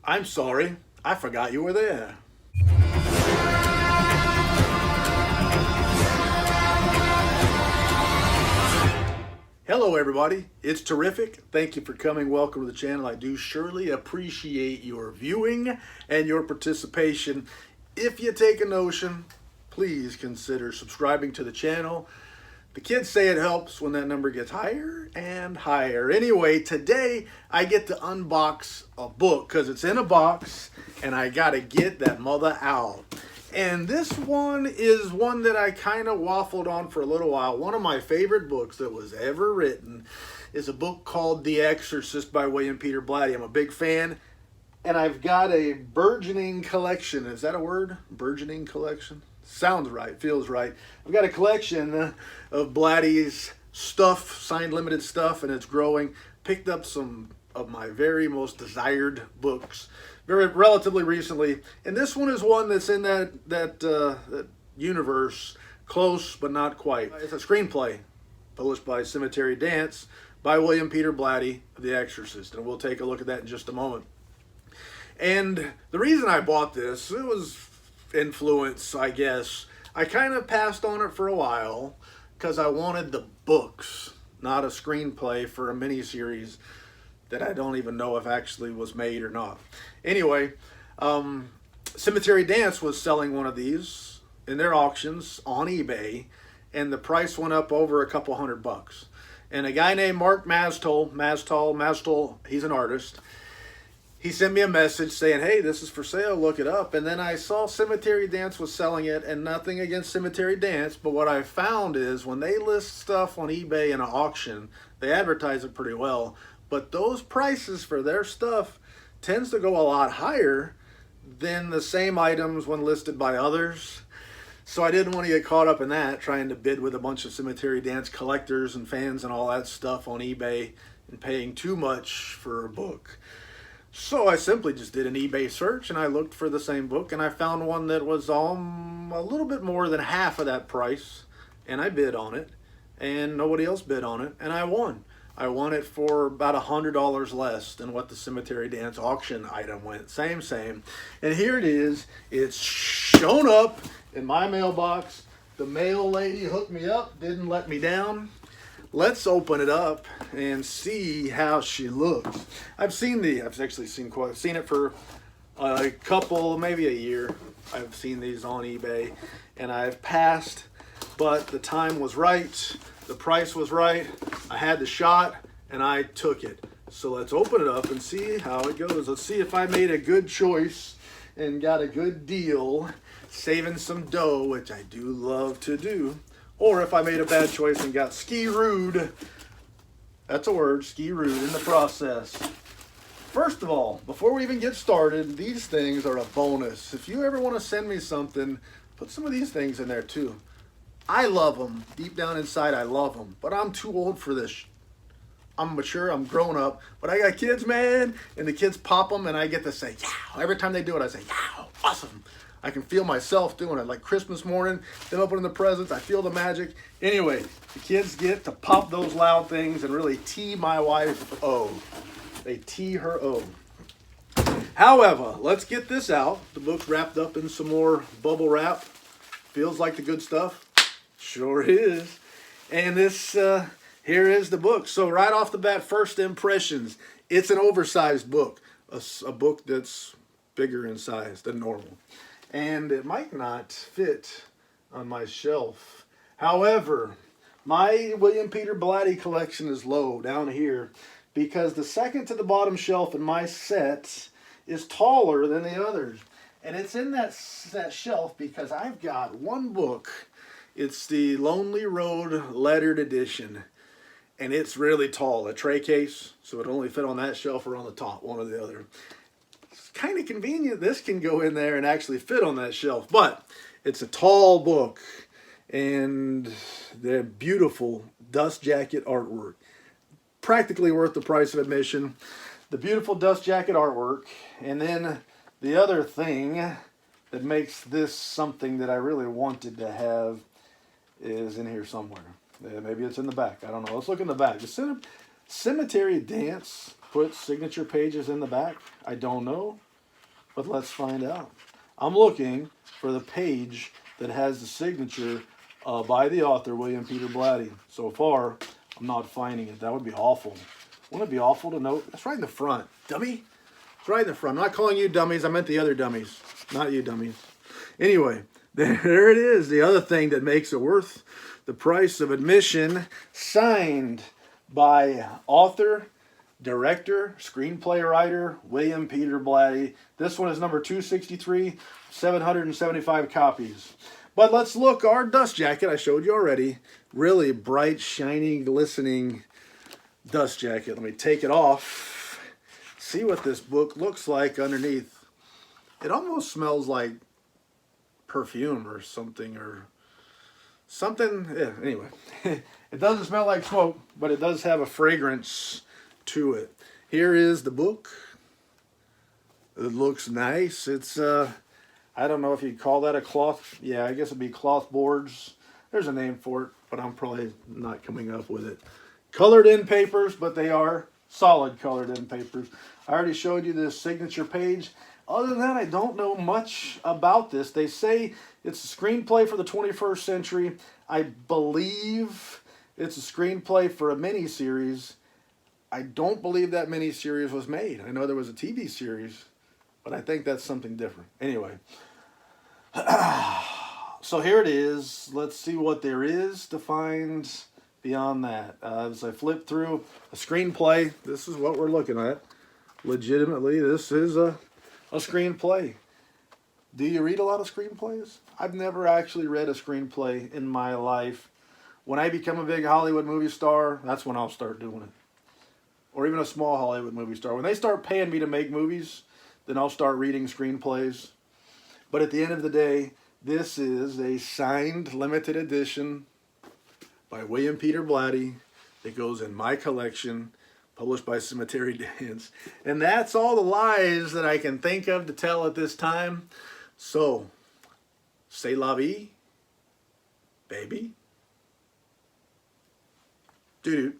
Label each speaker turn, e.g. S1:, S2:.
S1: I'm sorry, I forgot you were there. Hello everybody, it's terrific. Thank you for coming. Welcome to the channel. I do surely appreciate your viewing and your participation. If you take a notion, please consider subscribing to the channel. The kids say it helps when that number gets higher and higher. Anyway, today I get to unbox a book because it's in a box and I gotta get that mother out. And this one is one that I kind of waffled on for a little while. One of my favorite books that was ever written is a book called The Exorcist by William Peter Blatty. I'm a big fan. And I've got a burgeoning collection. Is that a word? Burgeoning collection? Sounds right, feels right. I've got a collection of Blatty's stuff, signed limited stuff, and it's growing. Picked up some of my very most desired books very relatively recently, and this one is one that's in that universe, close but not quite. It's a screenplay published by Cemetery Dance by William Peter Blatty of The Exorcist, and we'll take a look at that in just a moment. And the reason I bought this, it was influence, I guess. I kind of passed on it for a while because I wanted the books, not a screenplay for a miniseries that I don't even know if actually was made or not. Anyway, Cemetery Dance was selling one of these in their auctions on eBay, and the price went up over a couple $100. And a guy named Mark Mastol, he's an artist. He sent me a message saying, hey, this is for sale, look it up. And then I saw Cemetery Dance was selling it, and nothing against Cemetery Dance, but what I found is when they list stuff on eBay in an auction, they advertise it pretty well, but those prices for their stuff tends to go a lot higher than the same items when listed by others. So I didn't want to get caught up in that, trying to bid with a bunch of Cemetery Dance collectors and fans and all that stuff on eBay and paying too much for a book. So I simply just did an eBay search and I looked for the same book, and I found one that was a little bit more than half of that price, and I bid on it, and nobody else bid on it, and I won. I won it for about $100 less than what the Cemetery Dance auction item went. Same. And here it is. It's shown up in my mailbox. The mail lady hooked me up, didn't let me down. Let's open it up and see how she looks. I've actually seen it for a couple, maybe a year. I've seen these on eBay and I've passed, but the time was right. The price was right. I had the shot and I took it. So let's open it up and see how it goes. Let's see if I made a good choice and got a good deal, saving some dough, which I do love to do. Or if I made a bad choice and got ski-rooed. That's a word, ski-rooed, in the process. First of all, before we even get started, these things are a bonus. If you ever want to send me something, put some of these things in there too. I love them. Deep down inside, I love them. But I'm too old for this. I'm mature, I'm grown up. But I got kids, man, and the kids pop them, and I get to say, yeah. Every time they do it, I say, yeah, awesome. I can feel myself doing it. Like Christmas morning, then opening the presents, I feel the magic. Anyway, the kids get to pop those loud things and really tee my wife O. They tee her O. However, let's get this out. The book's wrapped up in some more bubble wrap. Feels like the good stuff. Sure is. And this, here is the book. So right off the bat, first impressions, it's an oversized book. A book that's bigger in size than normal. And it might not fit on my shelf. However, my William Peter Blatty collection is low down here because the second to the bottom shelf in my set is taller than the others. And it's in that shelf because I've got one book. It's the Lonely Road lettered edition, and it's really tall, a tray case, so it only fit on that shelf or on the top, one or the other. It's kind of convenient. This can go in there and actually fit on that shelf, but it's a tall book, and they're beautiful dust jacket artwork. Practically worth the price of admission. The beautiful dust jacket artwork, and then the other thing that makes this something that I really wanted to have is in here somewhere. Maybe it's in the back. I don't know. Let's look in the back. The Cemetery Dance puts signature pages in the back. I don't know. but let's find out. I'm looking for the page that has the signature by the author, William Peter Blatty. So far, I'm not finding it. That would be awful. Wouldn't it be awful to know? That's right in the front. Dummy. It's right in the front. I'm not calling you dummies. I meant the other dummies. Not you dummies. Anyway, there it is. The other thing that makes it worth the price of admission. Signed by author, director, screenplay writer, William Peter Blatty. This one is number 263, 775 copies. But let's look, our dust jacket, I showed you already. Really bright, shiny, glistening dust jacket. Let me take it off. See what this book looks like underneath. It almost smells like perfume or something. Yeah, anyway. It doesn't smell like smoke, but it does have a fragrance to it. Here is the book. It looks nice. It's I don't know if you'd call that a cloth. Yeah, I guess it'd be cloth boards. There's a name for it, but I'm probably not coming up with it. Colored in papers, but they are solid colored in papers. I already showed you this signature page. Other than that, I don't know much about this. They say it's a screenplay for the 21st century. I believe it's a screenplay for a miniseries. I don't believe that miniseries was made. I know there was a TV series, but I think that's something different. Anyway, so here it is. Let's see what there is to find beyond that. As I flip through a screenplay, this is what we're looking at. Legitimately, this is a screenplay. Do you read a lot of screenplays? I've never actually read a screenplay in my life. When I become a big Hollywood movie star, that's when I'll start doing it. Or even a small Hollywood movie star. When they start paying me to make movies, then I'll start reading screenplays. But at the end of the day, this is a signed limited edition by William Peter Blatty that goes in my collection, published by Cemetery Dance. And that's all the lies that I can think of to tell at this time. So, c'est la vie, baby. Doo-doo.